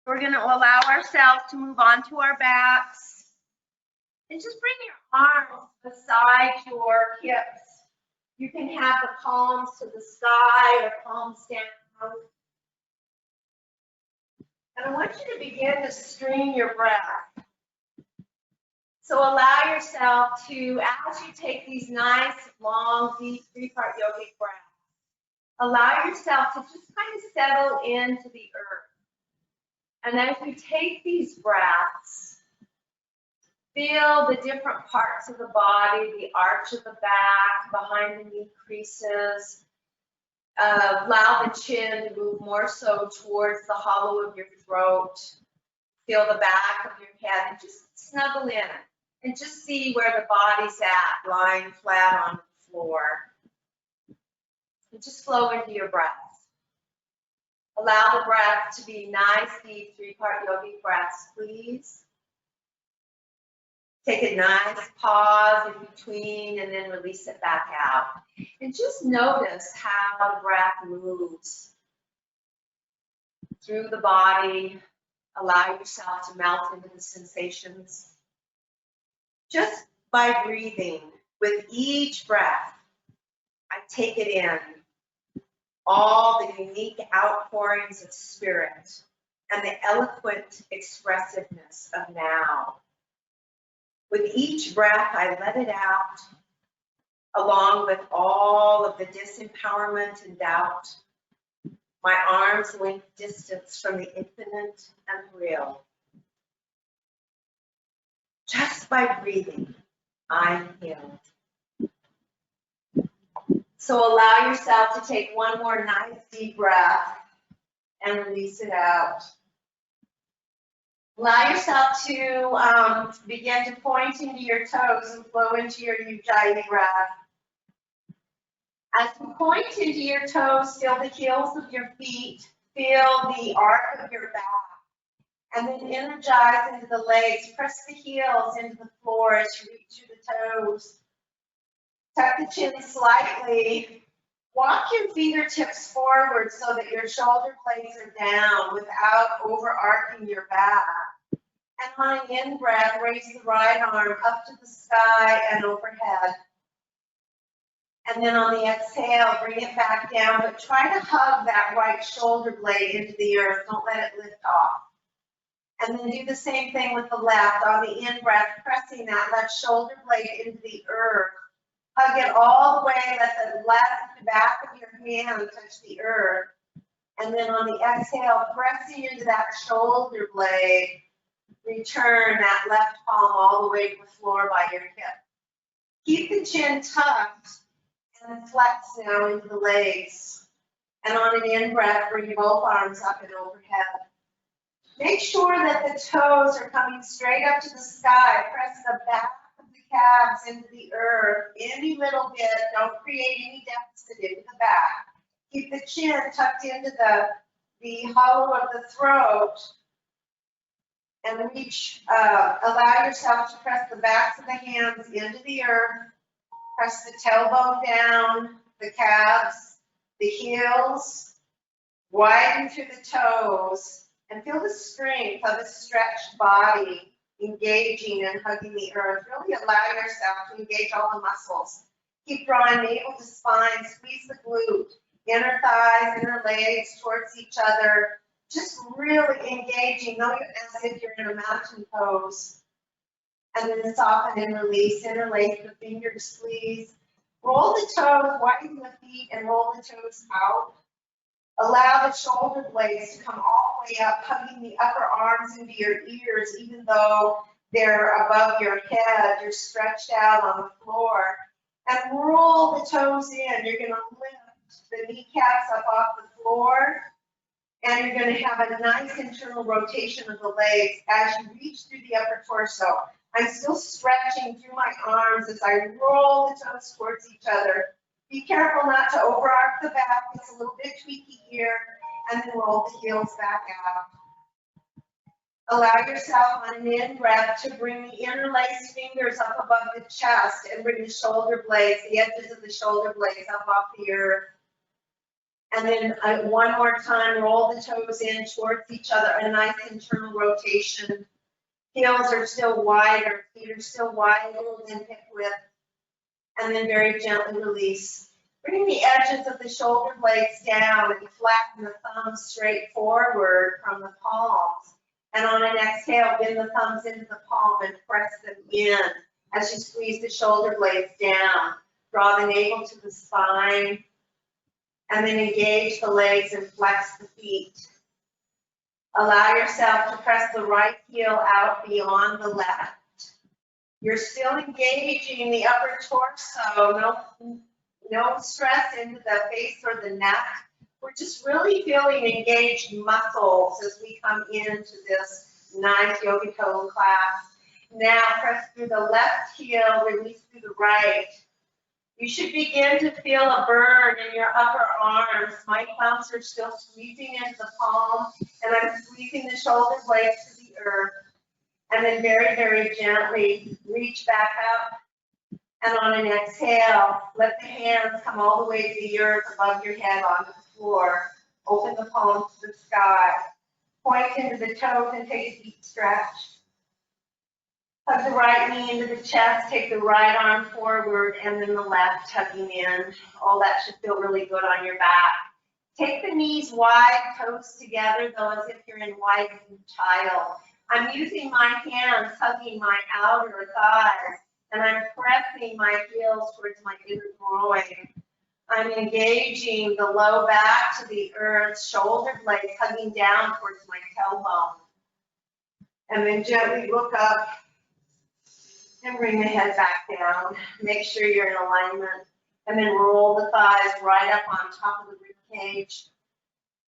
We're going to allow ourselves to move on to our backs. And just bring your arms beside your hips. You can have the palms to the sky or palms down. And I want you to begin to stream your breath. So allow yourself to, as you take these nice, long, deep three-part yogic breaths, allow yourself to just kind of settle into the earth. And as you take these breaths, feel the different parts of the body, the arch of the back, behind the knee creases. Allow the chin to move more so towards the hollow of your throat. Feel the back of your head and just snuggle in and just see where the body's at, lying flat on the floor. And just flow into your breath. Allow the breath to be nice, deep, three-part yogic breaths, please. Take a nice pause in between and then release it back out. And just notice how the breath moves through the body. Allow yourself to melt into the sensations. Just by breathing, with each breath, I take it in. All the unique outpourings of spirit and the eloquent expressiveness of now. With each breath, I let it out, along with all of the disempowerment and doubt. My arms length distance from the infinite and real. Just by breathing, I'm healed. So allow yourself to take one more nice deep breath and release it out. Allow yourself to begin to point into your toes and flow into your Ujjayi breath. As you point into your toes, feel the heels of your feet, feel the arc of your back, and then energize into the legs. Press the heels into the floor as you reach through the toes. Tuck the chin slightly. Walk your fingertips forward so that your shoulder blades are down without overarching your back. And on an in-breath, raise the right arm up to the sky and overhead. And then on the exhale, bring it back down, but try to hug that right shoulder blade into the earth. Don't let it lift off. And then do the same thing with the left. On the in-breath, pressing that left shoulder blade into the earth. Hug it all the way, let the back of your hand touch the earth. And then on the exhale, pressing into that shoulder blade, return that left palm all the way to the floor by your hip. Keep the chin tucked and flex now into the legs. And on an in-breath, bring both arms up and overhead. Make sure that the toes are coming straight up to the sky. Press the back of the calves into the earth any little bit. Don't create any deficit into the back. Keep the chin tucked into the hollow of the throat. And reach, allow yourself to press the backs of the hands into the earth. Press the tailbone down, the calves, the heels. Widen through the toes. And feel the strength of a stretched body engaging and hugging the earth. Really allow yourself to engage all the muscles. Keep drawing navel to spine, squeeze the glute, inner thighs, inner legs towards each other. Just really engaging, as if you're in a mountain pose. And then soften and release, interlace the fingers, please. Roll the toes, widen the feet, and roll the toes out. Allow the shoulder blades to come all the way up, hugging the upper arms into your ears, even though they're above your head. You're stretched out on the floor. And roll the toes in. You're going to lift the kneecaps up off the floor. And you're going to have a nice internal rotation of the legs as you reach through the upper torso. I'm still stretching through my arms as I roll the toes towards each other. Be careful not to overarch the back. It's a little bit tweaky here. And then roll the heels back out. Allow yourself on an in-breath to bring the interlaced fingers up above the chest and bring the shoulder blades, the edges of the shoulder blades up off the earth. And then one more time, roll the toes in towards each other, a nice internal rotation. Heels are still wider, feet are still wider than hip width. And then very gently release. Bring the edges of the shoulder blades down and flatten the thumbs straight forward from the palms. And on an exhale, bend the thumbs into the palm and press them in as you squeeze the shoulder blades down. Draw the navel to the spine. And then engage the legs and flex the feet. Allow yourself to press the right heel out beyond the left. You're still engaging the upper torso, no stress into the face or the neck. We're just really feeling engaged muscles as we come into this nice yoga toe class. Now press through the left heel, release through the right. You should begin to feel a burn in your upper arms. My thumbs are still squeezing into the palm, and I'm squeezing the shoulder blades to the earth. And then very, very gently reach back up. And on an exhale, let the hands come all the way to the earth above your head onto the floor. Open the palms to the sky. Point into the toes and take a deep stretch. Hug the right knee into the chest, take the right arm forward, and then the left tugging in. All that should feel really good on your back. Take the knees wide, toes together, though, as if you're in wide child. I'm using my hands, hugging my outer thighs, and I'm pressing my heels towards my inner groin. I'm engaging the low back to the earth, shoulder blades hugging down towards my tailbone. And then gently look up and bring the head back down. Make sure you're in alignment. And then roll the thighs right up on top of the rib cage.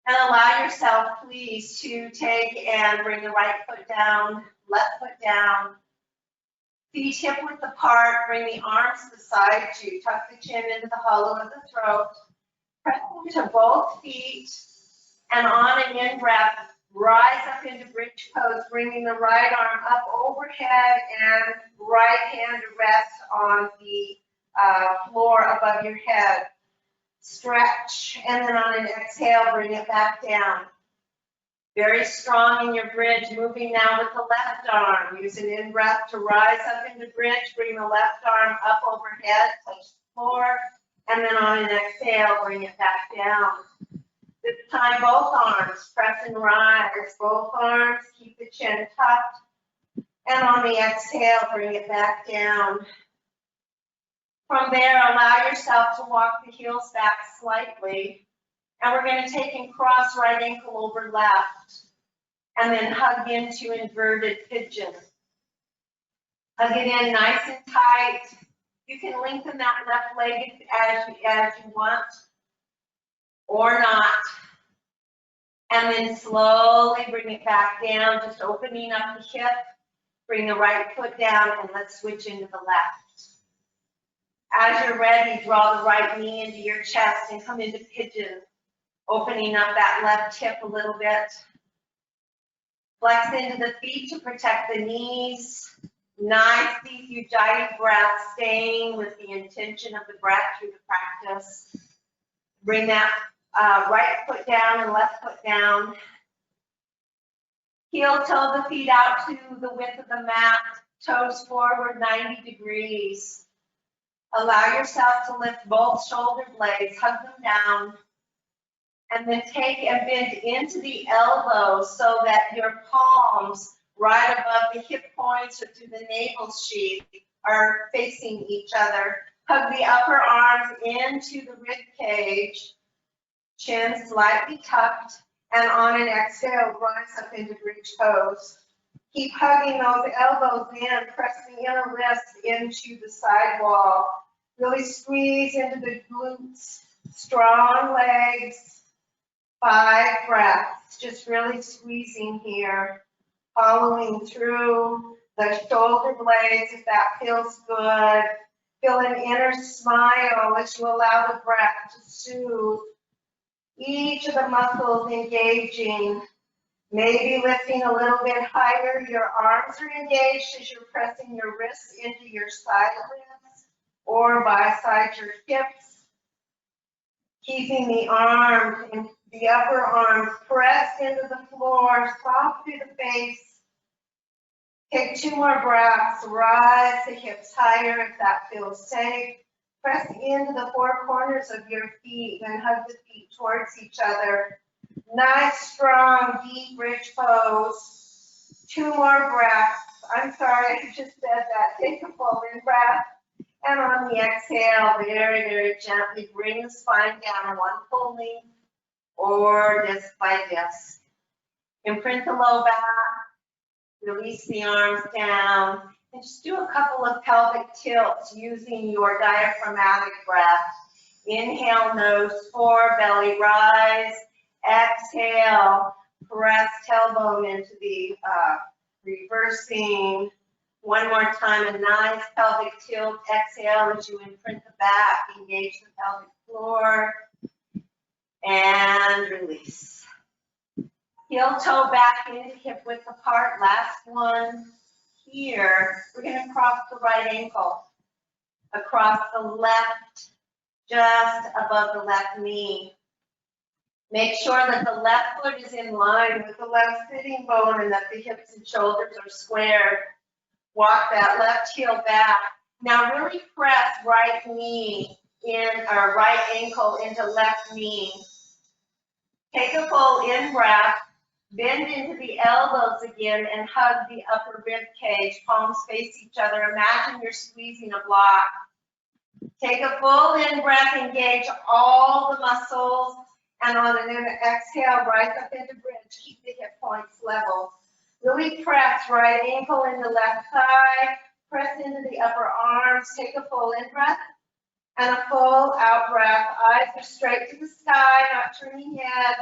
And allow yourself, please, to take and bring the right foot down, left foot down. Feet hip width apart, bring the arms beside you. Tuck the chin into the hollow of the throat. Press into both feet. And on an in-breath, rise up into bridge pose, bringing the right arm up overhead and right hand to rest on the floor above your head. Stretch, and then on an exhale, bring it back down. Very strong in your bridge, moving now with the left arm. Use an in-breath to rise up into bridge, bring the left arm up overhead, touch the floor, and then on an exhale, bring it back down. This time, both arms, press and rise. Both arms, keep the chin tucked. And on the exhale, bring it back down. From there, allow yourself to walk the heels back slightly. And we're going to take and cross right ankle over left. And then hug into inverted pigeon. Hug it in nice and tight. You can lengthen that left leg as you want. Or not. And then slowly bring it back down, just opening up the hip. Bring the right foot down and let's switch into the left. As you're ready, draw the right knee into your chest and come into pigeon. Opening up that left hip a little bit. Flex into the feet to protect the knees. Nice deep Ujjayi breath, staying with the intention of the breath through the practice. Bring that right foot down and left foot down. Heel toe the feet out to the width of the mat. Toes forward 90 degrees. Allow yourself to lift both shoulder blades, hug them down. And then take and bend into the elbows so that your palms right above the hip points or to the navel sheath are facing each other. Hug the upper arms into the rib cage, chin slightly tucked, and on an exhale, rise up into bridge pose. Keep hugging those elbows in, press the inner wrist into the side wall. Really squeeze into the glutes, strong legs. 5 breaths, just really squeezing here, following through the shoulder blades if that feels good. Feel an inner smile as you allow the breath to soothe each of the muscles engaging, maybe lifting a little bit higher. Your arms are engaged as you're pressing your wrists into your side ribs or beside your hips. Keeping the arms and the upper arms pressed into the floor, soft through the face. Take 2 more breaths. Rise the hips higher if that feels safe. Press into the 4 corners of your feet and hug the feet towards each other. Nice, strong, deep, rich pose. 2 more breaths. I'm sorry, I just said that. Take a full in breath. And on the exhale, very, very gently bring the spine down 1 full length or disc by disc. Imprint the low back. Release the arms down. And just do a couple of pelvic tilts using your diaphragmatic breath. Inhale, nose 4, belly rise. Exhale, press tailbone into the reversing. 1 more time, a nice pelvic tilt. Exhale as you imprint the back, engage the pelvic floor, and release. Heel toe back into hip width apart. Last one. Here, we're going to cross the right ankle across the left, just above the left knee. Make sure that the left foot is in line with the left sitting bone and that the hips and shoulders are squared. Walk that left heel back. Now really press right knee in, or right ankle into left knee. Take a full in breath. Bend into the elbows again and hug the upper rib cage. Palms face each other. Imagine you're squeezing a block. Take a full in breath. Engage all the muscles. And on an exhale, rise up into bridge. Keep the hip points level. Really press right ankle into left thigh. Press into the upper arms. Take a full in breath and a full out breath. Eyes are straight to the sky, not turning head.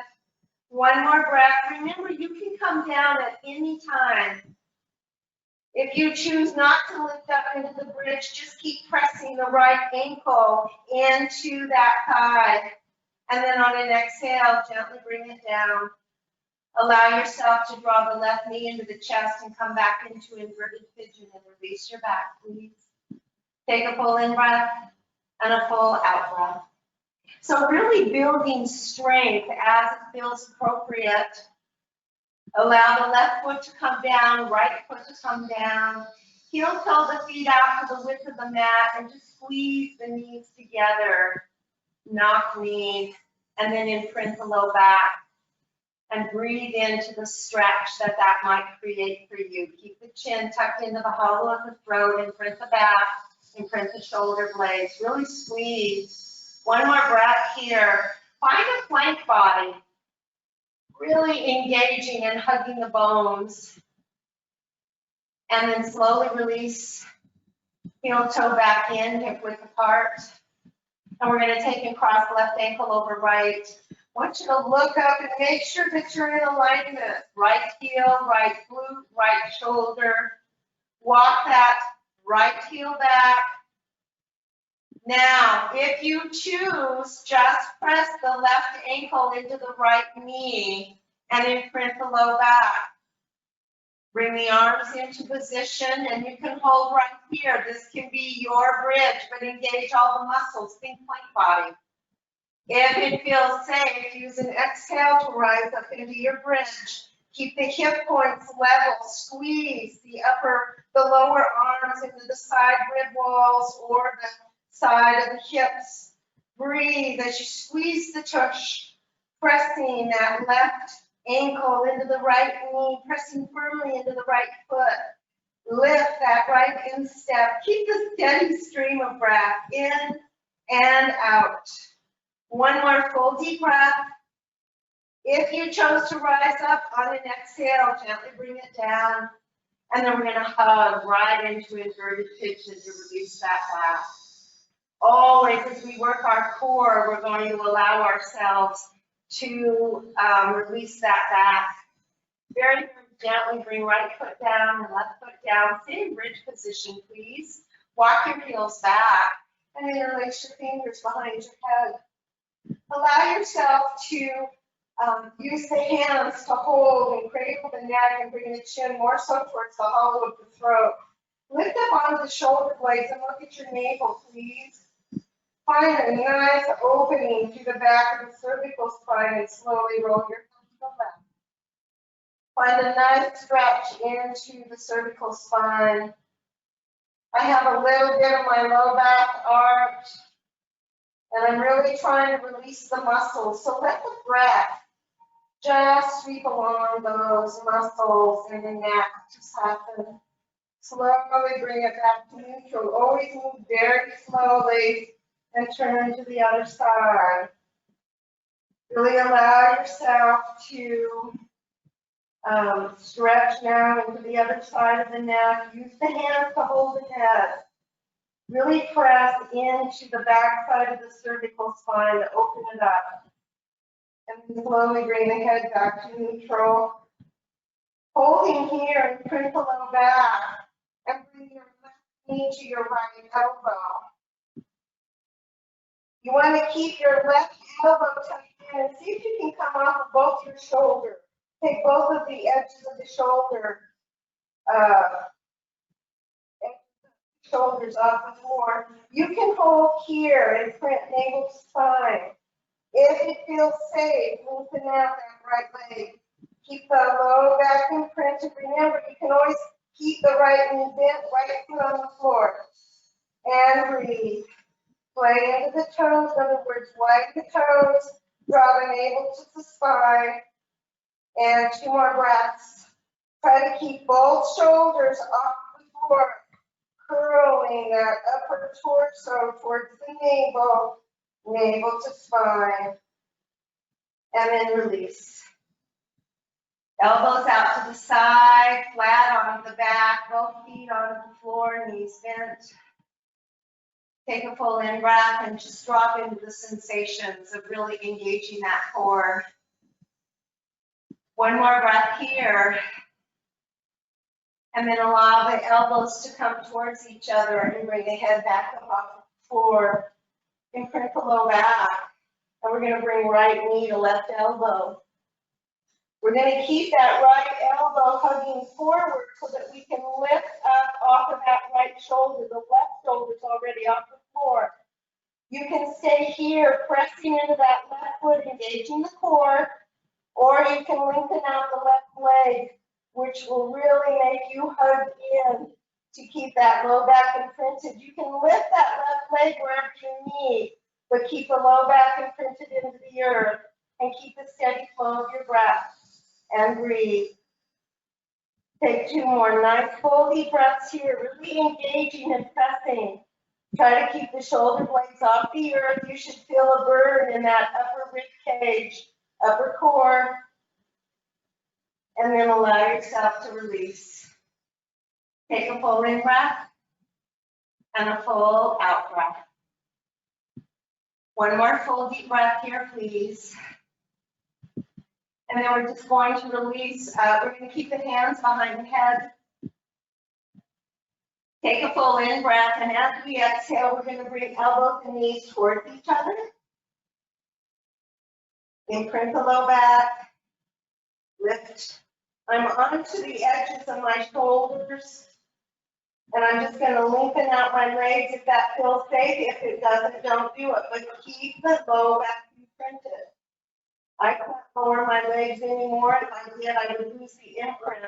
1 more breath. Remember, you can come down at any time. If you choose not to lift up into the bridge, just keep pressing the right ankle into that thigh. And then on an exhale, gently bring it down. Allow yourself to draw the left knee into the chest and come back into inverted pigeon and release your back, please. Take a full in breath and a full out breath. So really building strength as it feels appropriate. Allow the left foot to come down, right foot to come down. Heel toe the feet out to the width of the mat and just squeeze the knees together. Knock knees and then imprint the low back. And breathe into the stretch that might create for you. Keep the chin tucked into the hollow of the throat, imprint the back, imprint the shoulder blades. Really squeeze. 1 more breath here. Find a plank body. Really engaging and hugging the bones. And then slowly release. Heel toe back in, hip width apart. And we're going to take and cross left ankle over right. I want you to look up and make sure that you're in alignment. Right heel, right glute, right shoulder. Walk that right heel back. Now, if you choose, just press the left ankle into the right knee and imprint the low back. Bring the arms into position and you can hold right here. This can be your bridge, but engage all the muscles. Think plank body. If it feels safe, use an exhale to rise up into your bridge. Keep the hip points level. Squeeze the lower arms into the side rib walls or the side of the hips. Breathe as you squeeze the tush, pressing that left ankle into the right knee, pressing firmly into the right foot. Lift that right instep. Keep the steady stream of breath in and out. 1 more full deep breath. If you chose to rise up on an exhale, gently bring it down. And then we're going to hug right into inverted pigeon to release that back. Always, as we work our core, we're going to allow ourselves to release that back. Very, very gently bring right foot down and left foot down. Stay in bridge position, please. Walk your heels back and interlace your fingers behind your head. Allow yourself to use the hands to hold and cradle the neck and bring the chin more so towards the hollow of the throat. Lift up onto the shoulder blades and look at your navel, please. Find a nice opening to the back of the cervical spine and slowly roll your head to the left. Find a nice stretch into the cervical spine. I have a little bit of my low back arch, and I'm really trying to release the muscles. So let the breath just sweep along those muscles in the neck. Just happen. Slowly bring it back to neutral. Always move very slowly and turn to the other side. Really allow yourself to stretch now into the other side of the neck. Use the hands to hold the head. Really press into the back side of the cervical spine to open it up. And then slowly bring the head back to neutral. Holding here and print the low back. And bring your left knee to your right elbow. You want to keep your left elbow tucked in and see if you can come off of both your shoulders. Take both of the edges of the shoulders off the floor. You can hold here and print navel to spine. If it feels safe, loosen out that right leg. Keep the low back imprinted. Remember, you can always keep the right knee bent, right foot on the floor. And breathe. Play into the toes, in other words, widen the toes, draw the navel to the spine, and 2 more breaths. Try to keep both shoulders off the floor, curling that upper torso towards the navel, navel to spine, and then release. Elbows out to the side, flat on the back, both feet on the floor, knees bent. Take a full in-breath and just drop into the sensations of really engaging that core. One more breath here. And then allow the elbows to come towards each other and bring the head back up off the floor. Imprint the low back. And we're going to bring right knee to left elbow. We're going to keep that right elbow hugging forward so that we can lift up off of that right shoulder. The left shoulder's already off the floor. You can stay here, pressing into that left foot, engaging the core, or you can lengthen out the left leg, which will really make you hug in to keep that low back imprinted. You can lift that left leg wherever you need, but keep the low back imprinted into the earth and keep a steady flow of your breath. And breathe. Take 2 more nice full deep breaths here, really engaging and pressing. Try to keep the shoulder blades off the earth. You should feel a burn in that upper rib cage, upper core. And then allow yourself to release. Take a full in breath and a full out breath. One more full deep breath here, please. And then we're just going to release, we're going to keep the hands behind the head. Take a full in breath, and as we exhale, we're going to bring elbows and knees towards each other. Imprint the low back. Lift. I'm onto the edges of my shoulders, and I'm just going to lengthen out my legs if that feels safe. If it doesn't, don't do it, but keep the low back imprinted. I can't lower my legs anymore. If I did, I would lose the imprint.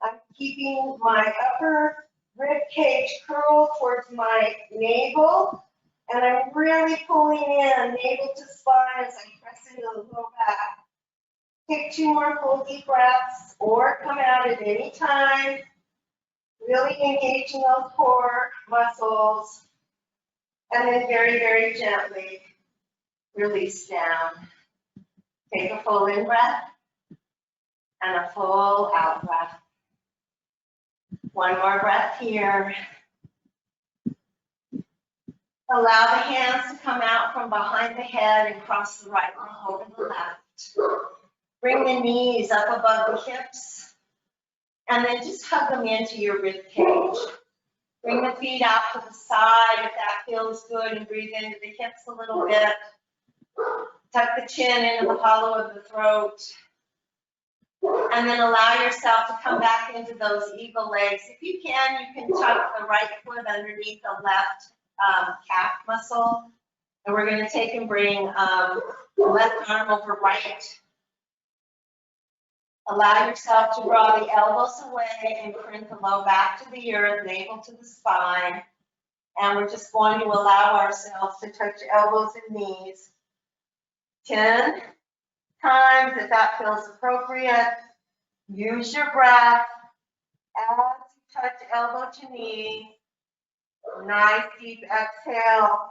I'm keeping my upper rib cage curled towards my navel, and I'm really pulling in navel to spine as I press into the low back. Take 2 more full deep breaths, or come out at any time. Really engaging those core muscles, and then very, very gently release down. Take a full in breath and a full out breath. One more breath here. Allow the hands to come out from behind the head and cross the right arm over the left. Bring the knees up above the hips and then just hug them into your rib cage. Bring the feet out to the side if that feels good, and breathe into the hips a little bit. Tuck the chin into the hollow of the throat. And then allow yourself to come back into those eagle legs. If you can tuck the right foot underneath the left calf muscle And we're gonna take and bring left arm over right. Allow yourself to draw the elbows away and print the low back to the earth, navel to the spine. And we're just going to allow ourselves to touch elbows and knees 10 times if that feels appropriate. Use your breath as you touch elbow to knee. Nice deep exhale.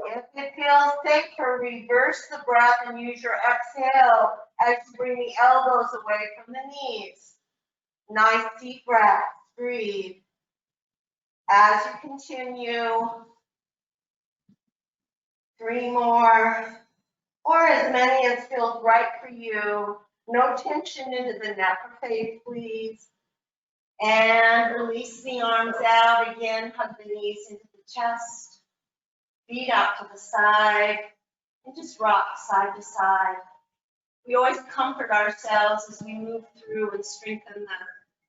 If it feels safer, reverse the breath and use your exhale as you bring the elbows away from the knees. Nice deep breath. Breathe. As you continue, 3 more, or as many as feels right for you. No tension into the neck or face, please. And release the arms out again. Hug the knees into the chest. Feet out to the side. And just rock side to side. We always comfort ourselves as we move through and strengthen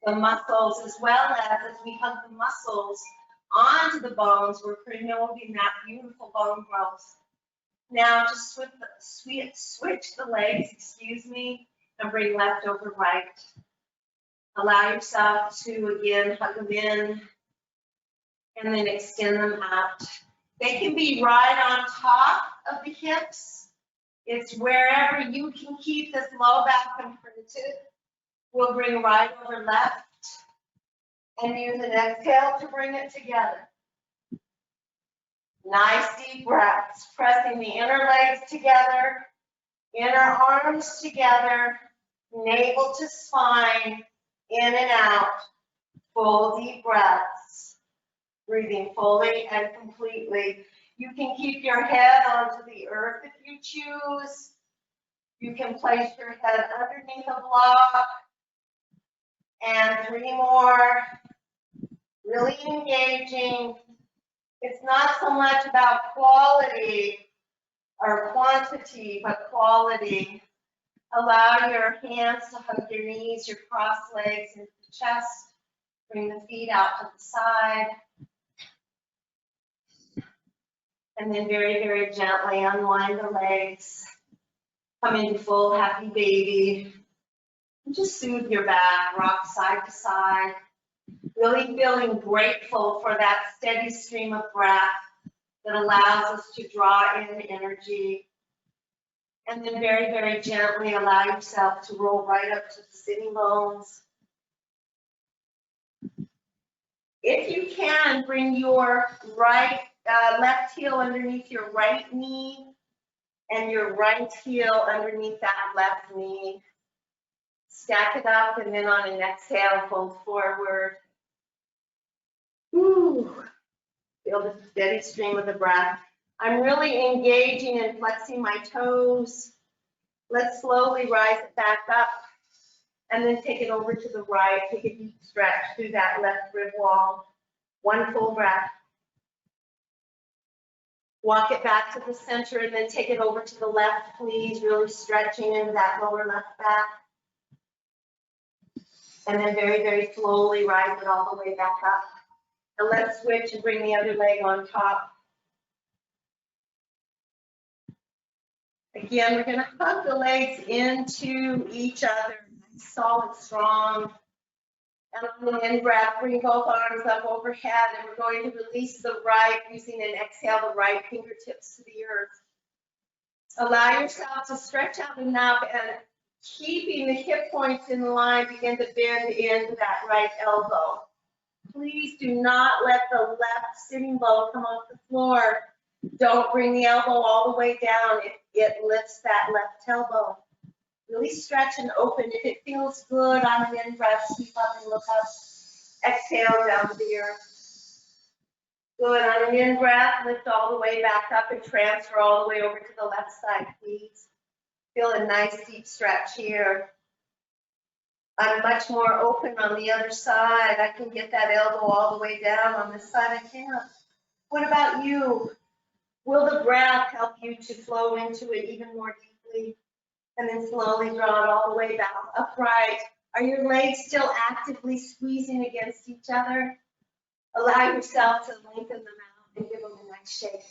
the muscles, as well as we hug the muscles onto the bones. We're promoting that beautiful bone growth. Now just switch the legs, and bring left over right. Allow yourself to, again, hug them in and then extend them out. They can be right on top of the hips. It's wherever you can keep this low back imprinted. We'll bring right over left and use an exhale to bring it together. Nice deep breaths, pressing the inner legs together, inner arms together, navel to spine, in and out, full deep breaths, breathing fully and completely. You can keep your head onto the earth if you choose. You can place your head underneath a block. And 3 more, really engaging. It's not so much about quality or quantity, but quality. Allow your hands to hug your knees, your crossed legs into the chest. Bring the feet out to the side. And then very, very gently unwind the legs. Come into full happy baby. And just soothe your back, rock side to side. Really feeling grateful for that steady stream of breath that allows us to draw in energy. And then very, very gently allow yourself to roll right up to the sitting bones. If you can, bring your left heel underneath your right knee and your right heel underneath that left knee. Stack it up and then on an exhale, fold forward. Woo. Feel the steady stream of the breath. I'm really engaging and flexing my toes. Let's slowly rise it back up and then take it over to the right. Take a deep stretch through that left rib wall. 1 full breath. Walk it back to the center and then take it over to the left, please. Really stretching into that lower left back. And then very, very slowly rise it all the way back up. And let's switch and bring the other leg on top. Again, we're going to hug the legs into each other, solid, strong. And on the in-breath, bring both arms up overhead, and we're going to release the right, using an exhale, the right fingertips to the earth. Allow yourself to stretch out enough, and keeping the hip points in line, begin to bend into that right elbow. Please do not let the left sitting bone come off the floor. Don't bring the elbow all the way down. It lifts that left elbow. Really stretch and open. If it feels good on an in-breath, sweep up and look up. Exhale down to the earth. Good. On an in-breath, lift all the way back up and transfer all the way over to the left side, please. Feel a nice deep stretch here. I'm much more open on the other side. I can get that elbow all the way down. On this side, I can't. What about you? Will the breath help you to flow into it even more deeply? And then slowly draw it all the way back upright. Are your legs still actively squeezing against each other? Allow yourself to lengthen them out and give them a nice shake.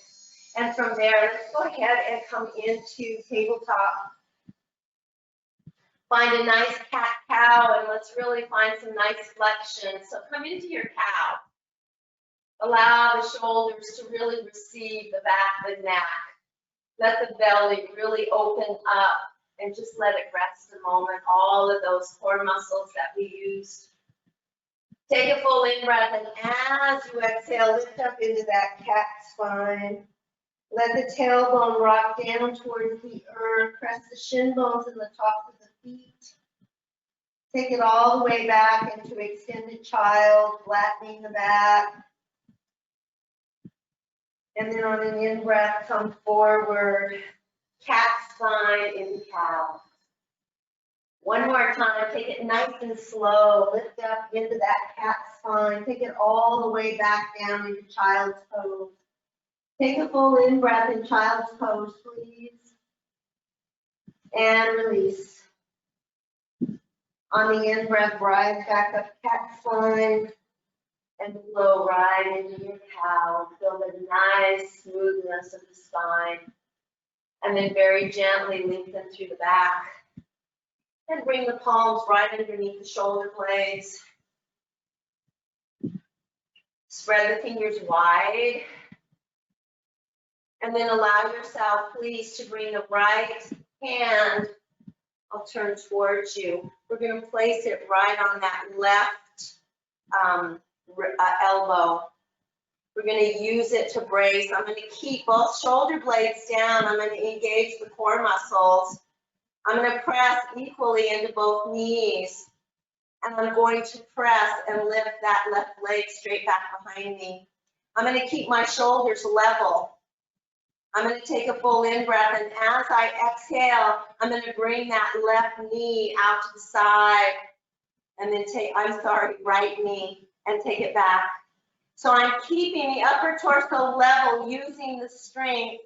And from there, let's go ahead and come into tabletop. Find a nice cat-cow, and let's really find some nice flexion. So come into your cow. Allow the shoulders to really receive the back, the neck. Let the belly really open up and just let it rest a moment. All of those core muscles that we used. Take a full in-breath, and as you exhale, lift up into that cat spine. Let the tailbone rock down towards the earth. Press the shin bones in the top of the feet. Take it all the way back into extended child, flattening the back. And then on an in-breath, come forward, cat spine into cow. One more time, take it nice and slow. Lift up into that cat spine. Take it all the way back down into child's pose. Take a full in-breath in child's pose, please. And release. On the in-breath, rise back up cat spine. And flow right into your cow. Feel the nice smoothness of the spine. And then very gently lengthen through the back. And bring the palms right underneath the shoulder blades. Spread the fingers wide. And then allow yourself, please, to bring the right hand, I'll turn towards you. We're going to place it right on that left elbow. We're going to use it to brace. I'm going to keep both shoulder blades down. I'm going to engage the core muscles. I'm going to press equally into both knees. And I'm going to press and lift that left leg straight back behind me. I'm going to keep my shoulders level. I'm going to take a full in-breath, and as I exhale, I'm going to bring that left knee out to the side, and then right knee, and take it back. So I'm keeping the upper torso level, using the strength,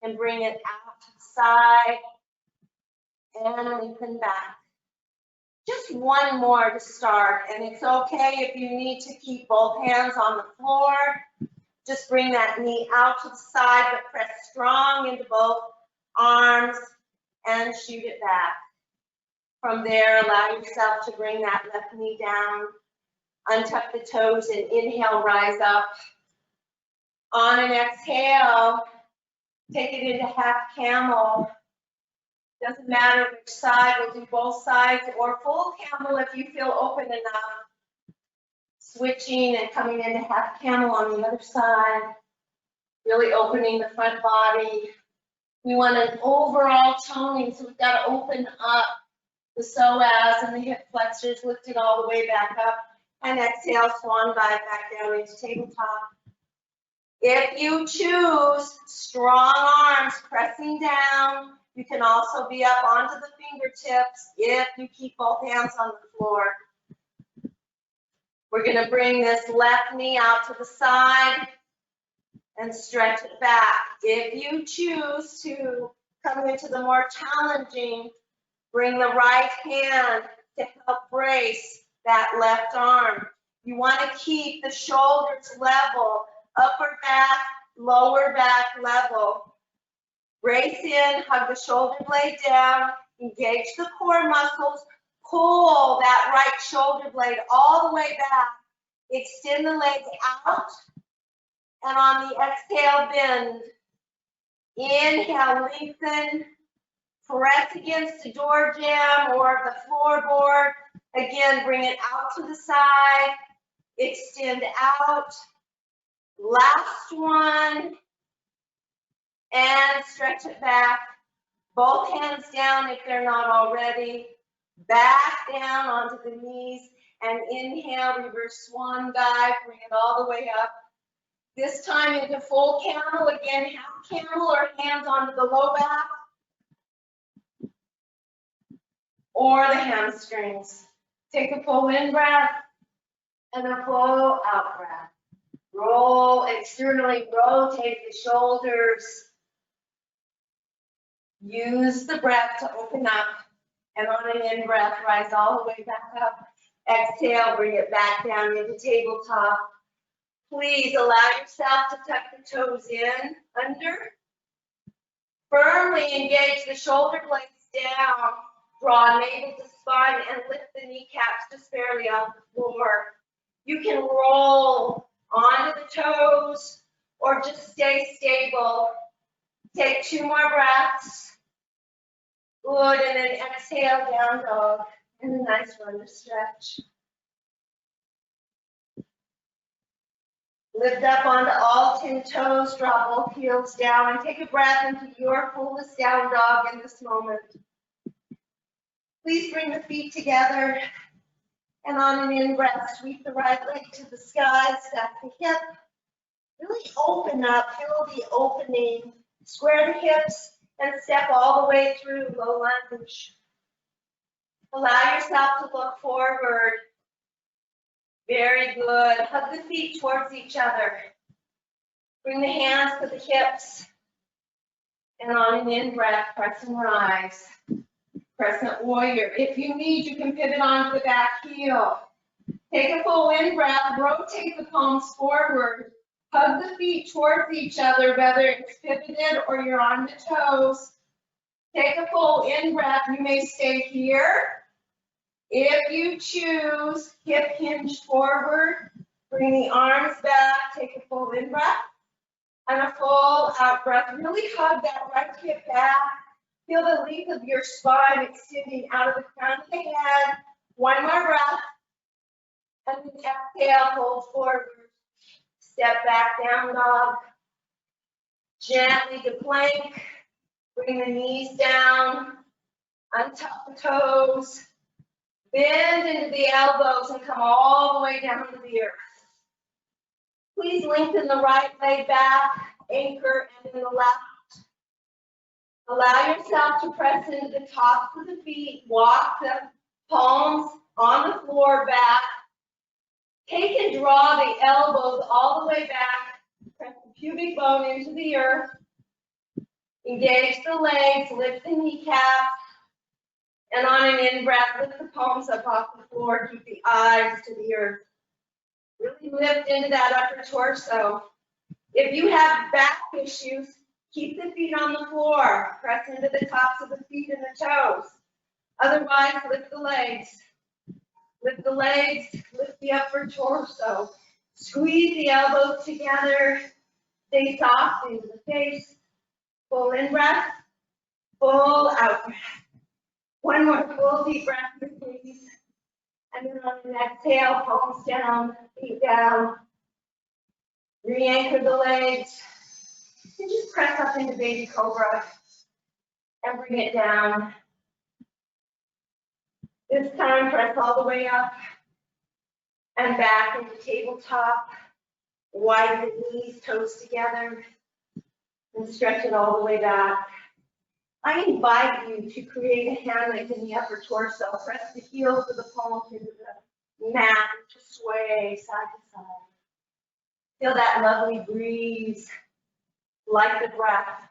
and bring it out to the side, and lengthen back. Just one more to start, and it's okay if you need to keep both hands on the floor. Just bring that knee out to the side, but press strong into both arms and shoot it back. From there, allow yourself to bring that left knee down, untuck the toes, and inhale, rise up. On an exhale, take it into half camel. Doesn't matter which side, we'll do both sides, or full camel if you feel open enough. Switching and coming into half camel on the other side, really opening the front body. We want an overall toning, so we've got to open up the psoas and the hip flexors, lift it all the way back up, and exhale, swan dive back down into tabletop. If you choose, strong arms pressing down. You can also be up onto the fingertips if you keep both hands on the floor. We're going to bring this left knee out to the side and stretch it back. If you choose to come into the more challenging, bring the right hand to help brace that left arm. You want to keep the shoulders level, upper back, lower back level. Brace in, hug the shoulder blade down, engage the core muscles. Pull that right shoulder blade all the way back. Extend the legs out. And on the exhale, bend. Inhale, lengthen. Press against the door jamb or the floorboard. Again, bring it out to the side. Extend out. Last one. And stretch it back. Both hands down if they're not already. Back down onto the knees, and inhale, reverse swan dive, bring it all the way up. This time into full camel, again, half camel or hands onto the low back, or the hamstrings. Take a full in breath, and a full out breath. Roll externally, rotate the shoulders. Use the breath to open up. And on an in-breath, rise all the way back up. Exhale, bring it back down into tabletop. Please allow yourself to tuck the toes in, under. Firmly engage the shoulder blades down. Draw navel to spine and lift the kneecaps just barely off the floor. You can roll onto the toes or just stay stable. Take 2 more breaths. Good, and then exhale, down dog, and a nice runner stretch. Lift up onto all 10 toes, draw both heels down, and take a breath into your fullest down dog in this moment. Please bring the feet together, and on an in-breath, sweep the right leg to the sky, stack the hip. Really open up, feel the opening. Square the hips and step all the way through low lunge. Allow yourself to look forward. Very good. Hug the feet towards each other. Bring the hands to the hips. And on an in-breath, press and rise. Crescent warrior. If you need, you can pivot onto the back heel. Take a full in-breath. Rotate the palms forward. Hug the feet towards each other, whether it's pivoted or you're on the toes. Take a full in-breath. You may stay here. If you choose, hip hinge forward. Bring the arms back. Take a full in-breath and a full out-breath. Really hug that right hip back. Feel the length of your spine extending out of the crown of the head. 1 more breath. And then exhale, fold forward. Step back, down dog. Gently to plank. Bring the knees down. Untuck the toes. Bend into the elbows and come all the way down to the earth. Please lengthen the right leg back, anchor, and then the left. Allow yourself to press into the tops of the feet. Walk the palms on the floor back. Take and draw the elbows all the way back. Press the pubic bone into the earth. Engage the legs, lift the kneecaps. And on an in-breath, lift the palms up off the floor. Keep the eyes to the earth. Really lift into that upper torso. If you have back issues, keep the feet on the floor. Press into the tops of the feet and the toes. Otherwise, lift the legs. Lift the legs, lift the upper torso. Squeeze the elbows together. Stay soft into the face. Full in-breath, full out-breath. 1 more full deep breath, please. And then on an exhale, palms down, feet down. Re-anchor the legs. And just press up into baby cobra. And bring it down. This time, press all the way up and back into tabletop. Widen the knees, toes together. And stretch it all the way back. I invite you to create a hammock in the upper torso. Press the heels of the palms into the mat to sway side to side. Feel that lovely breeze, like the breath.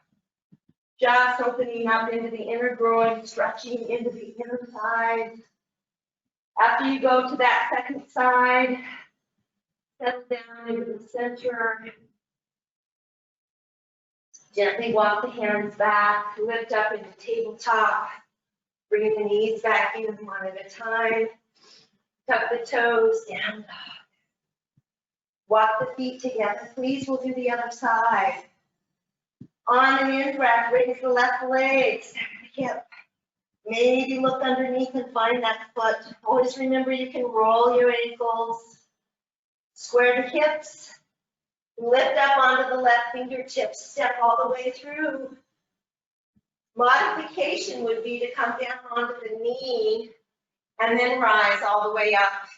Just opening up into the inner groin, stretching into the inner thighs. After you go to that second side, settle down into the center. Gently walk the hands back, lift up into tabletop. Bring the knees back in 1 at a time. Tuck the toes down. Walk the feet together. Please, we'll do the other side. On an in-breath, raise the left leg, stack the hip. Maybe look underneath and find that foot. Always remember you can roll your ankles. Square the hips. Lift up onto the left fingertips, step all the way through. Modification would be to come down onto the knee and then rise all the way up.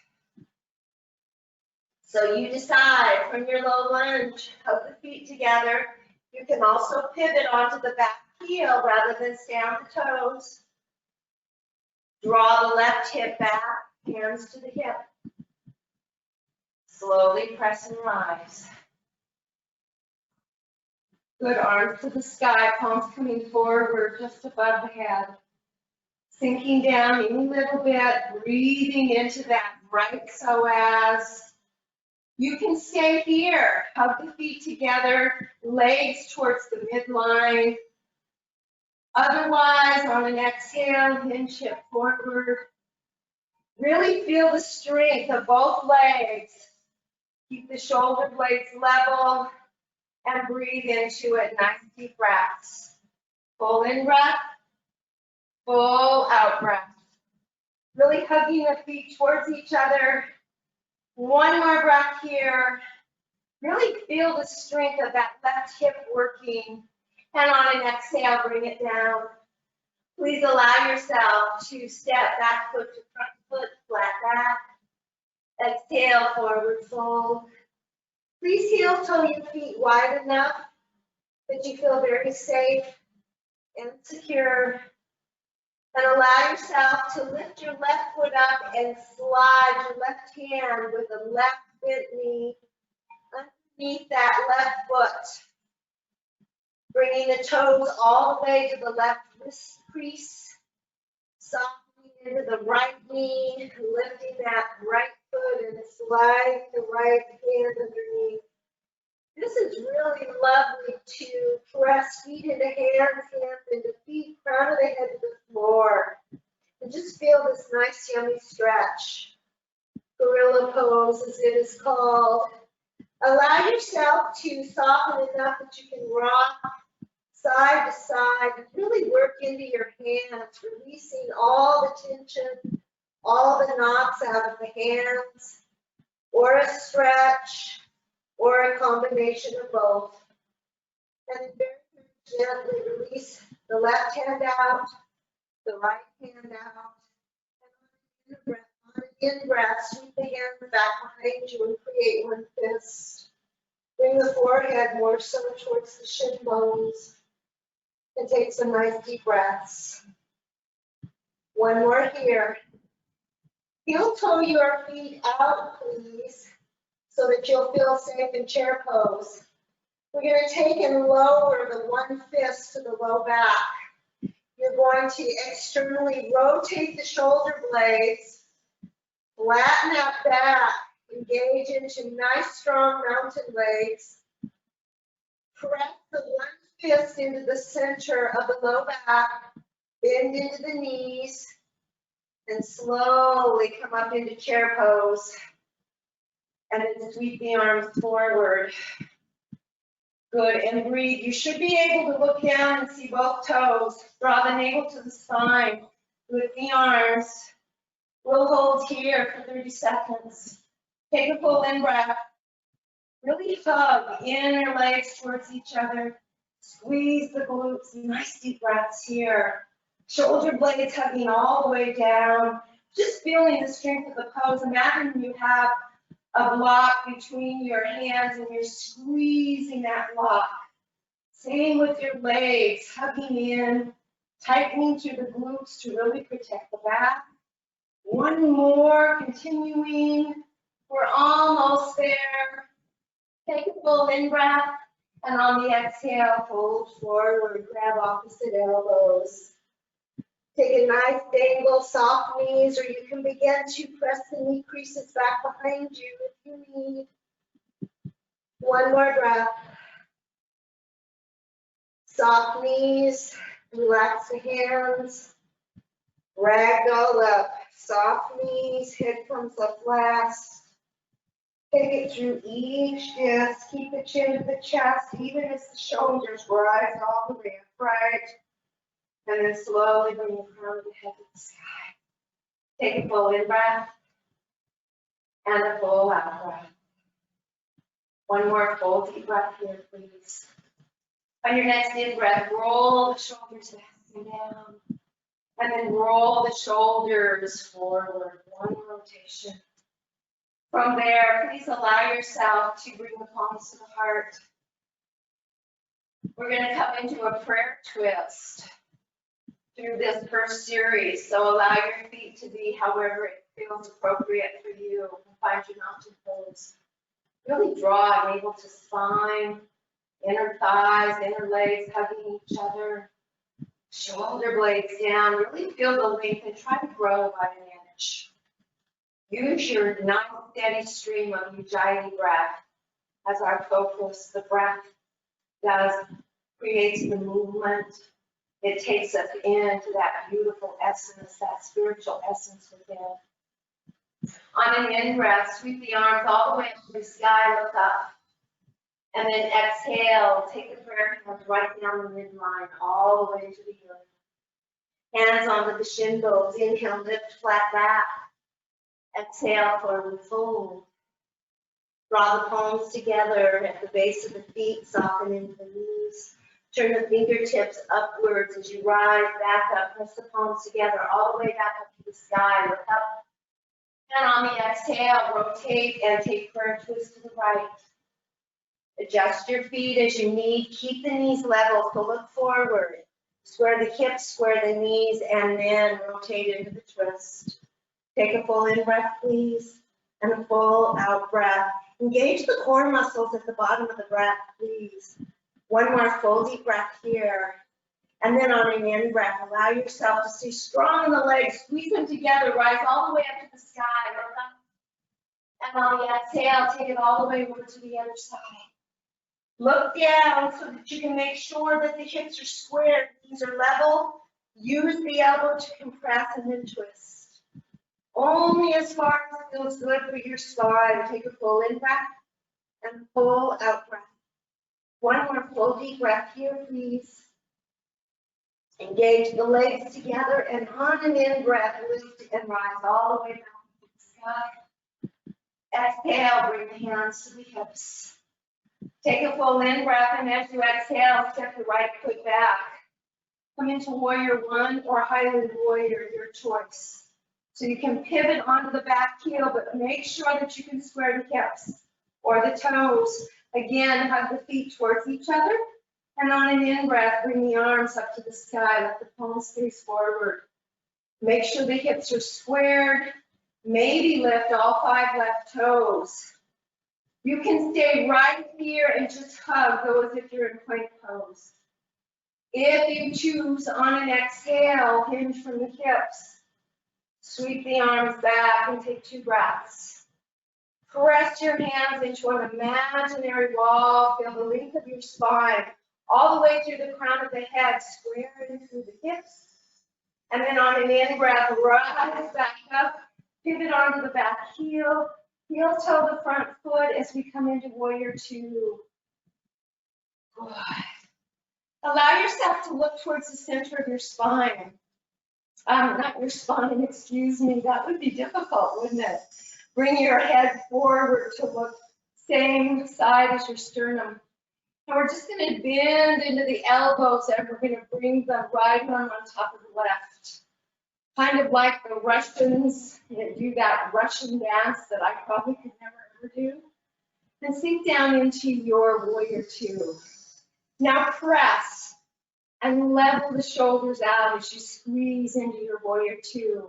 So you decide from your low lunge, hug the feet together. You can also pivot onto the back heel rather than stay on the toes. Draw the left hip back, hands to the hip. Slowly press and rise. Good, arms to the sky, palms coming forward just above the head. Sinking down a little bit, breathing into that right psoas. You can stay here, hug the feet together, legs towards the midline. Otherwise, on an exhale, hinge hip forward. Really feel the strength of both legs. Keep the shoulder blades level and breathe into it. Nice deep breaths. Full in breath, full out breath. Really hugging the feet towards each other. One more breath here. Really feel the strength of that left hip working. And on an exhale, bring it down. Please allow yourself to step back foot to front foot, flat back. Exhale, forward fold. Please heel toe your feet wide enough that you feel very safe and secure. And allow yourself to lift your left foot up and slide your left hand with the left bent knee underneath that left foot. Bringing the toes all the way to the left wrist crease. Softening into the right knee, lifting that right foot and slide the right hand underneath. This is really lovely to press feet into hands, hands into feet, crown of the head to the floor. And just feel this nice yummy stretch. Gorilla pose as it is called. Allow yourself to soften enough that you can rock side to side and really work into your hands, releasing all the tension, all the knots out of the hands, or a stretch, or a combination of both. And then very gently release the left hand out, the right hand out. And on an in-breath, sweep the hands back behind you and create one fist. Bring the forehead more so towards the shin bones. And take some nice deep breaths. One more here. Heel toe your feet out, please, so that you'll feel safe in chair pose. We're going to take and lower the one fist to the low back. You're going to externally rotate the shoulder blades, flatten out back, engage into nice strong mountain legs. Press the one fist into the center of the low back, bend into the knees, and slowly come up into chair pose. And then sweep the arms forward. Good, and breathe. You should be able to look down and see both toes. Draw the navel to the spine with the arms. We'll hold here for 30 seconds. Take a full in breath. Really hug inner legs towards each other. Squeeze the glutes, nice deep breaths here. Shoulder blades hugging all the way down. Just feeling the strength of the pose. Imagine you have a block between your hands and you're squeezing that block. Same with your legs, hugging in, tightening through the glutes to really protect the back. One more, continuing. We're almost there. Take a full in breath. And on the exhale, fold forward, grab opposite elbows. Take a nice dangle, soft knees, or you can begin to press the knee creases back behind you if you need. One more breath. Soft knees, relax the hands. Ragdoll up, soft knees, head comes up last. Take it through each disc. Keep the chin to the chest, even as the shoulders rise all the way upright. And then slowly bring the crown of the head to the sky. Take a full in breath and a full out breath. One more full deep breath here, please. On your next in breath, roll the shoulders back and down. And then roll the shoulders forward. One rotation. From there, please allow yourself to bring the palms to the heart. We're going to come into a prayer twist through this first series. So allow your feet to be however it feels appropriate for you. Find your mountain pose. Really draw navel to spine, inner thighs, inner legs hugging each other. Shoulder blades down. Really feel the length and try to grow by an inch. Use your nice steady stream of Ujjayi breath as our focus. The breath creates the movement. It takes us into that beautiful essence, that spiritual essence within. On an in-breath, sweep the arms all the way up to the sky, look up. And then exhale, take the prayer hands right down the midline, all the way to the earth. Hands onto the shin bones. Inhale, lift flat back. Exhale, forward fold. Draw the palms together at the base of the feet, soften into the knees. Turn the fingertips upwards as you rise back up. Press the palms together all the way back up to the sky. Look up. And on the exhale, rotate and take prayer twist to the right. Adjust your feet as you need. Keep the knees level, so look forward. Square the hips, square the knees, and then rotate into the twist. Take a full in breath, please, and a full out breath. Engage the core muscles at the bottom of the breath, please. One more full deep breath here. And then on an in breath, allow yourself to stay strong in the legs. Squeeze them together. Rise all the way up to the sky. Look up. And on the exhale, take it all the way over to the other side. Look down so that you can make sure that the hips are squared. Knees are level. Use the elbow to compress and then twist. Only as far as it feels good for your spine. Take a full in breath and full out breath. One more full deep breath here, please. Engage the legs together and on an in breath, lift and rise all the way back to the sky. Exhale, bring the hands to the hips. Take a full in breath, and as you exhale, step the right foot back. Come into warrior one or Highland warrior, your choice. So you can pivot onto the back heel, but make sure that you can square the hips or the toes. Again, hug the feet towards each other. And on an in breath, bring the arms up to the sky. Let the palms face forward. Make sure the hips are squared. Maybe lift all 5 left toes. You can stay right here and just hug, go as if you're in plank pose. If you choose on an exhale, hinge from the hips. Sweep the arms back and take 2 breaths. Press your hands into an imaginary wall. Feel the length of your spine all the way through the crown of the head, squaring through the hips. And then on an in breath, rise back up, pivot onto the back heel. Heel toe the front foot as we come into warrior two. Good. Allow yourself to look towards the center of your spine. Not your spine, excuse me. That would be difficult, wouldn't it? Bring your head forward to look same side as your sternum. And we're just going to bend into the elbows and we're going to bring the right arm on top of the left. Kind of like the Russians, do that Russian dance that I probably could never ever do. And sink down into your warrior two. Now press and level the shoulders out as you squeeze into your warrior two.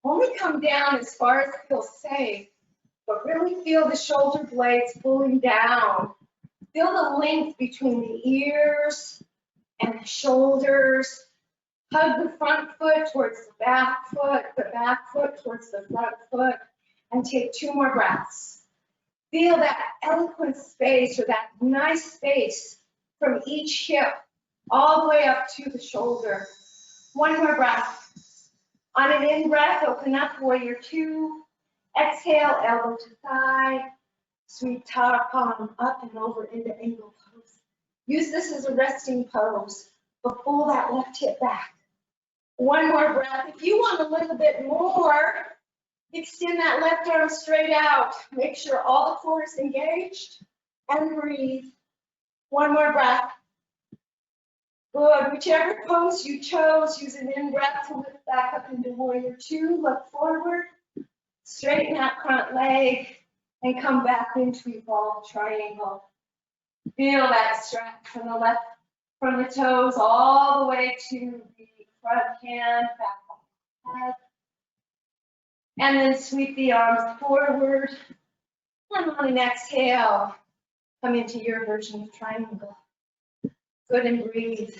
Only come down as far as it feels safe, but really feel the shoulder blades pulling down. Feel the length between the ears and the shoulders. Hug the front foot towards the back foot towards the front foot, and take 2 more breaths. Feel that eloquent space or that nice space from each hip all the way up to the shoulder. 1 more breath. On an in breath, open up warrior two. Exhale, elbow to thigh. Sweep top palm up and over into angle pose. Use this as a resting pose, but pull that left hip back. 1 more breath. If you want a little bit more, extend that left arm straight out. Make sure all the core is engaged and breathe. 1 more breath. Good. Whichever pose you chose, use an in breath to lift back up into warrior two. Look forward. Straighten that front leg and come back into evolved triangle. Feel that stretch from the left, from the toes all the way to the front hand, back on the head. And then sweep the arms forward. And on an exhale, come into your version of triangle. Good, and breathe.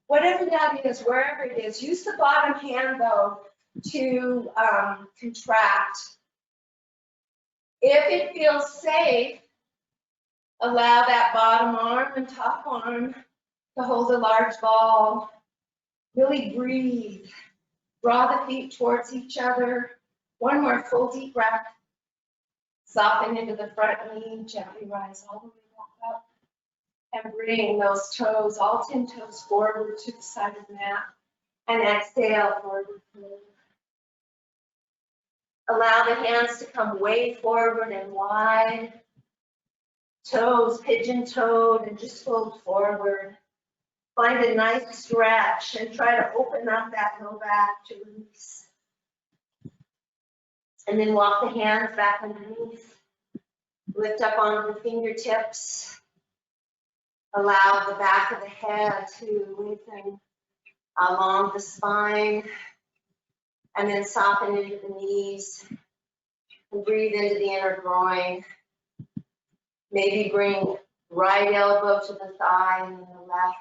Whatever that is, wherever it is, use the bottom hand though to contract If it feels safe, allow that bottom arm and top arm to hold a large ball. Really breathe. Draw the feet towards each other. One more full deep breath. Soften into the front knee, gently rise all the way back up. And bring those toes, all 10 toes forward to the side of the mat. And exhale, forward fold. Allow the hands to come way forward and wide. Toes pigeon-toed and just fold forward. Find a nice stretch and try to open up that low back to release. And then walk the hands back underneath. Lift up onto the fingertips. Allow the back of the head to lengthen along the spine. And then soften into the knees. And breathe into the inner groin. Maybe bring right elbow to the thigh and then the left.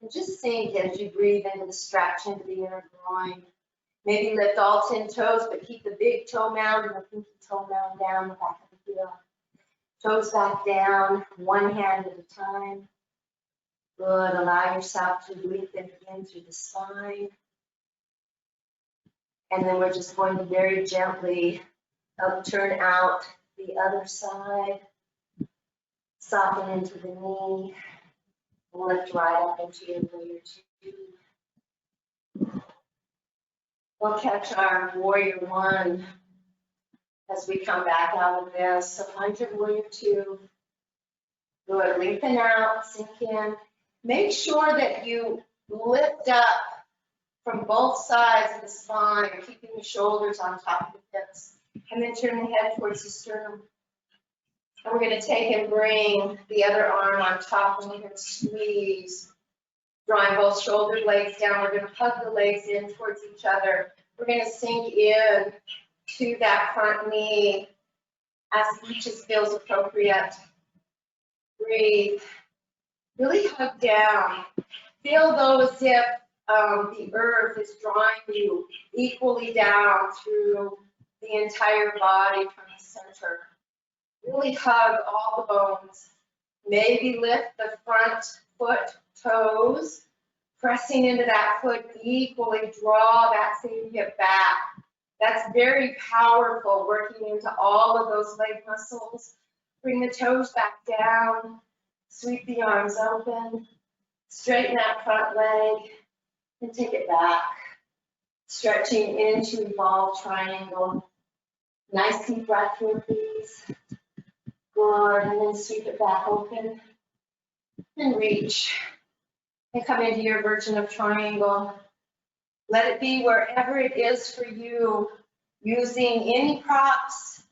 And just sink as you breathe into the stretch into the inner groin. Maybe lift all 10 toes, but keep the big toe mound and the pinky toe mound down the back of the heel. Toes back down, one hand at a time. Good, allow yourself to lengthen again through the spine. And then we're just going to very gently turn out the other side. Soften into the knee. Lift right up into your warrior two. We'll catch our warrior one as we come back out of this. So find your warrior two. Good, lengthen out, sink in. Make sure that you lift up from both sides of the spine, keeping the shoulders on top of the hips. And then turn the head towards the sternum. And we're going to take and bring the other arm on top and we're going to squeeze, drawing both shoulder blades down. We're going to hug the legs in towards each other. We're going to sink in to that front knee as each feels appropriate. Breathe. Really hug down. Feel though as if the earth is drawing you equally down through the entire body from the center. Really hug all the bones. Maybe lift the front foot toes, pressing into that foot equally, draw that same hip back. That's very powerful, working into all of those leg muscles. Bring the toes back down, sweep the arms open, straighten that front leg, and take it back. Stretching into evolved triangle. Nice deep breath here, please. Good, and then sweep it back open and reach and come into your version of triangle. Let it be wherever it is for you, using any props.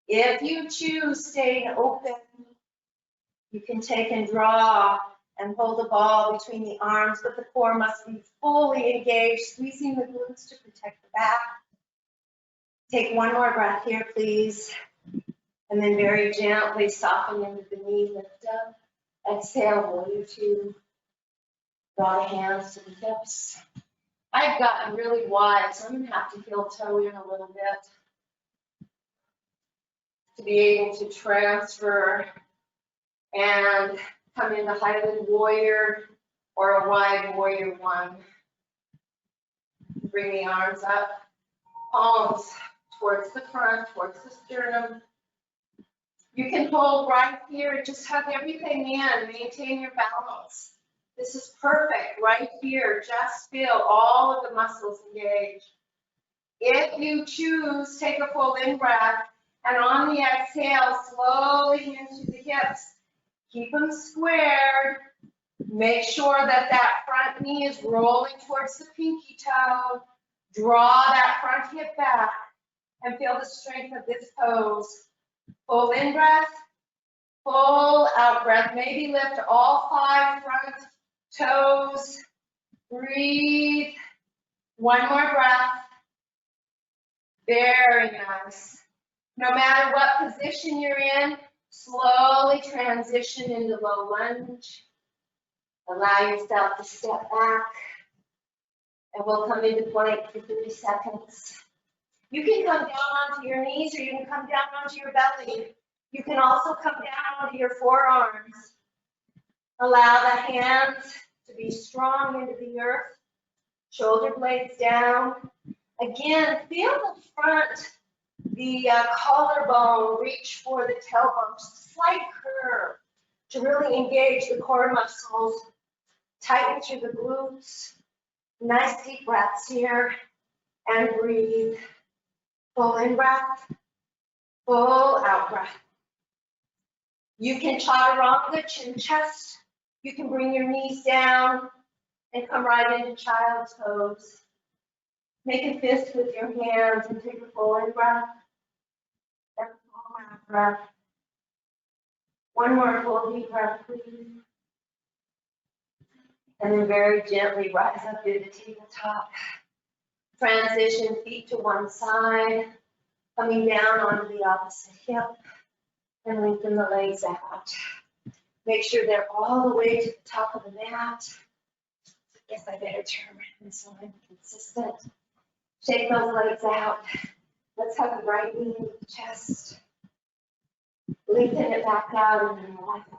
If you choose staying open, you can take and draw and hold the ball between the arms, but the core must be fully engaged, squeezing the glutes to protect the back. Take one more breath here, please. And then very gently soften into the knee, lift up. Exhale, warrior two. Draw the hands to the hips. I've gotten really wide, so I'm going to have to heel toe in a little bit to be able to transfer and come into high-leg warrior or a wide warrior one. Bring the arms up, palms towards the front, towards the sternum. You can hold right here and just hug everything in, maintain your balance. This is perfect right here. Just feel all of the muscles engaged. If you choose, take a full in-breath, and on the exhale, slowly into the hips. Keep them squared. Make sure that that front knee is rolling towards the pinky toe. Draw that front hip back and feel the strength of this pose. Full in-breath, full out-breath. Maybe lift all 5 front toes. Breathe. One more breath. Very nice. No matter what position you're in, slowly transition into low lunge. Allow yourself to step back. And we'll come into plank for 30 seconds. You can come down onto your knees or you can come down onto your belly. You can also come down onto your forearms. Allow the hands to be strong into the earth. Shoulder blades down. Again, feel the front, the collarbone reach for the tailbone, just a slight curve to really engage the core muscles. Tighten through the glutes. Nice deep breaths here. And breathe. Full in breath. Full out breath. You can chaturanga, chin chest. You can bring your knees down and come right into child's pose. Make a fist with your hands and take a full in breath and full out breath. One more full deep breath, please. And then very gently rise up into tabletop. Transition feet to one side, coming down onto the opposite hip, and lengthen the legs out. Make sure they're all the way to the top of the mat. Guess I better turn around so I'm consistent. Shake those legs out. Let's have the right knee into the chest. Lengthen it back out and then relax.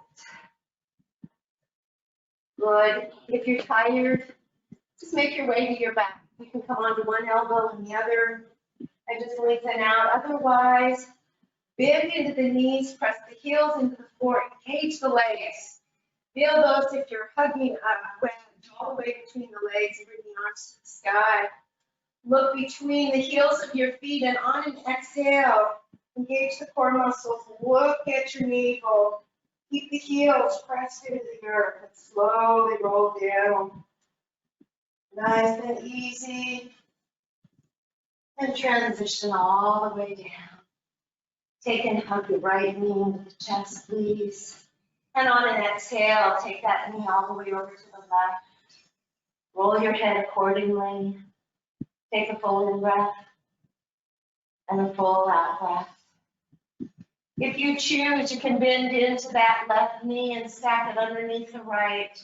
Good. If you're tired, just make your way to your back. You can come onto one elbow and the other and just lengthen out. Otherwise, bend into the knees, press the heels into the floor, engage the legs. Feel those if you're hugging a wedge all the way between the legs and bring the arms to the sky. Look between the heels of your feet and on an exhale, engage the core muscles. Look at your navel. Keep the heels pressed into the earth and slowly roll down. Nice and easy. And transition all the way down. Take and hug the right knee into the chest, please. And on an exhale, take that knee all the way over to the left. Roll your head accordingly. Take a full in breath and a full out breath. If you choose, you can bend into that left knee and stack it underneath the right.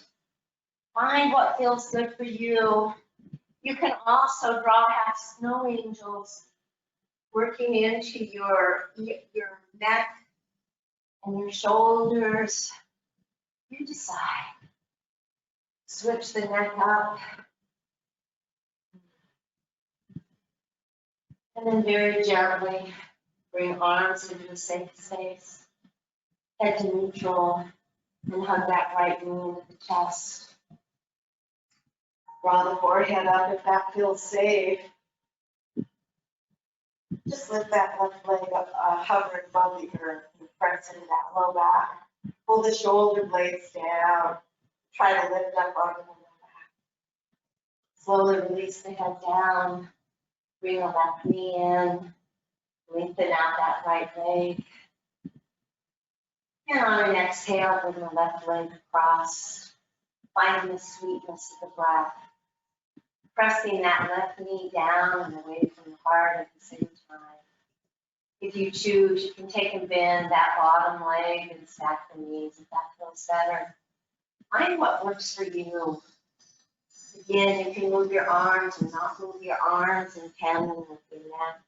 Find what feels good for you. You can also draw half snow angels, working into your neck and your shoulders. You decide. Switch the neck up. And then very gently bring arms into a safe space. Head to neutral and hug that right knee into the chest. Draw the forehead up if that feels safe. Just lift that left leg up, hover above the earth and press into that low back. Pull the shoulder blades down. Try to lift up onto the low back. Slowly release the head down. Bring the left knee in. Lengthen out that right leg. And on an exhale, bring the left leg across. Finding the sweetness of the breath. Pressing that left knee down and away from the heart at the same time. If you choose, you can take and bend that bottom leg and stack the knees if that feels better. Find what works for you. Again, you can move your arms or not move your arms in tandem with your neck.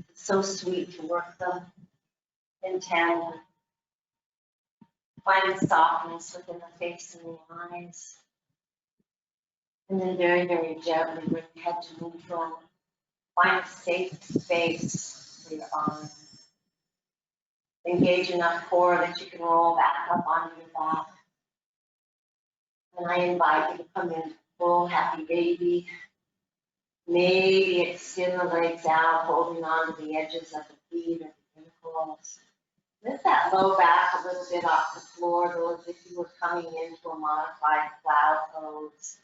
It's so sweet to work them in tandem. Find the softness within the face and the eyes. And then very, very gently bring your head to neutral. Find a safe space for your arms. Engage enough core that you can roll back up onto your back. And I invite you to come in full happy baby. Maybe extend the legs out, holding on to the edges of the feet or the ankles. Lift that low back a little bit off the floor, though, as if you were coming into a modified cloud pose.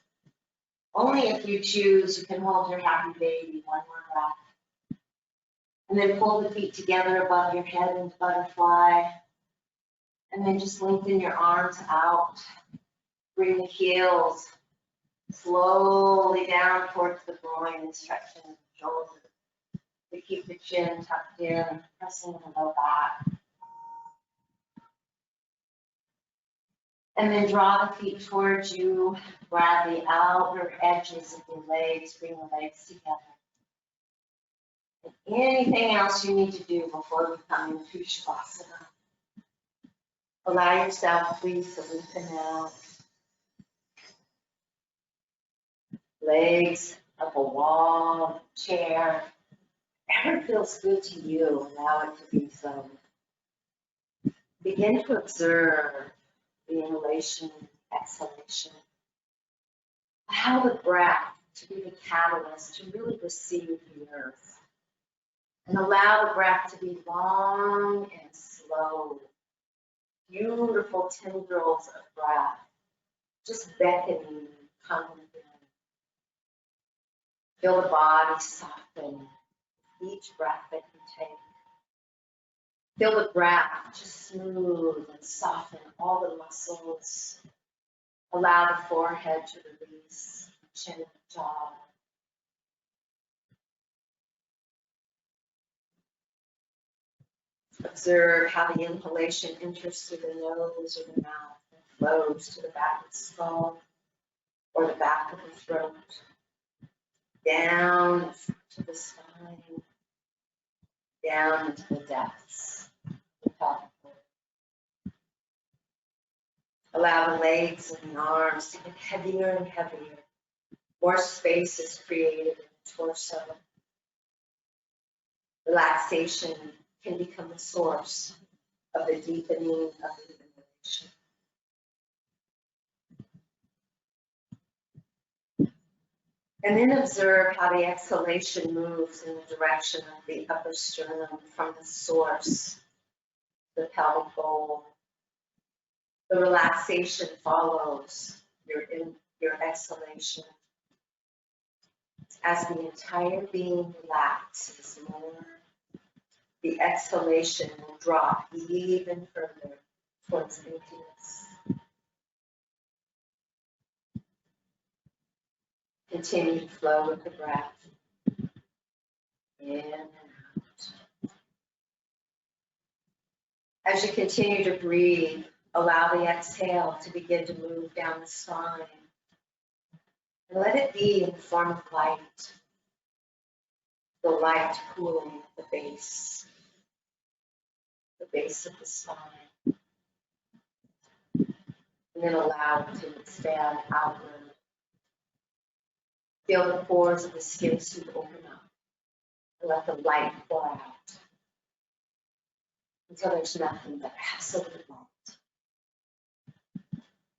Only if you choose, you can hold your happy baby one more breath. And then pull the feet together above your head into butterfly. And then just lengthen your arms out. Bring the heels slowly down towards the groin and stretching the shoulders. To keep the chin tucked in, pressing the low back. And then draw the feet towards you. Grab the outer edges of your legs. Bring the legs together. Anything else you need to do before we come into Shavasana? Allow yourself, please, to lengthen out. Legs up a wall, chair. Whatever feels good to you, allow it to be so. Begin to observe the inhalation, exhalation. Allow the breath to be the catalyst to really receive the earth. And allow the breath to be long and slow. Beautiful tendrils of breath, just beckoning, coming in. Feel the body soften with each breath that you take. Feel the breath just smooth and soften all the muscles. Allow the forehead to release, chin and jaw. Observe how the inhalation enters through the nose or the mouth and flows to the back of the skull or the back of the throat, down to the spine, down into the depths of the pelvic floor. Allow the legs and the arms to get heavier and heavier. More space is created in the torso. Relaxation can become the source of the deepening of the inhalation. And then observe how the exhalation moves in the direction of the upper sternum from the source, the pelvic bowl. The relaxation follows your exhalation. As the entire being relaxes more, the exhalation will drop even further towards emptiness. Continue to flow with the breath. In and out. As you continue to breathe, allow the exhale to begin to move down the spine. And let it be in the form of light. The light cooling at the base of the spine. And then allow it to expand outward. Feel the pores of the skin suit open up. And let the light pour out. Until there's nothing but absolute light.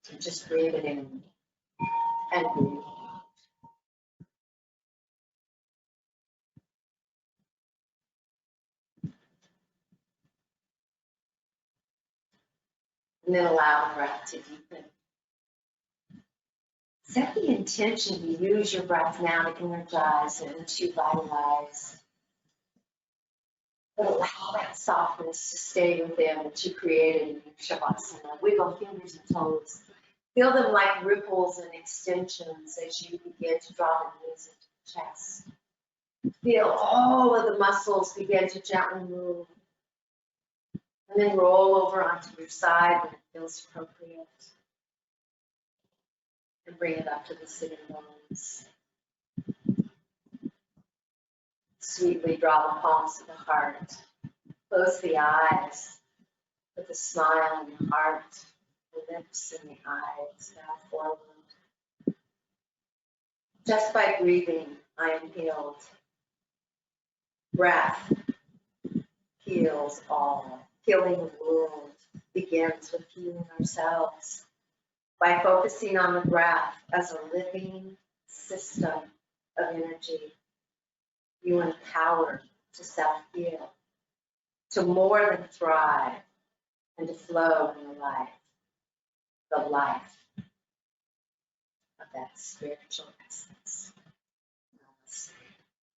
So just breathe it in and breathe it out. And then allow the breath to deepen. Set the intention to use your breath now to energize and to vitalize. But allow that softness to stay within that you created in your Shavasana. Wiggle fingers and toes. Feel them like ripples and extensions as you begin to draw the knees into the chest. Feel all of the muscles begin to gently move. And then roll over onto your side when it feels appropriate. And bring it up to the sitting bones. Sweetly draw the palms to the heart. Close the eyes. Put a smile in the heart, the lips and the eyes now forward. Just by breathing, I am healed. Breath heals all. Healing the world begins with healing ourselves. By focusing on the breath as a living system of energy, you empower to self-heal, to more than thrive, and to flow in the life of that spiritual essence. Namaste.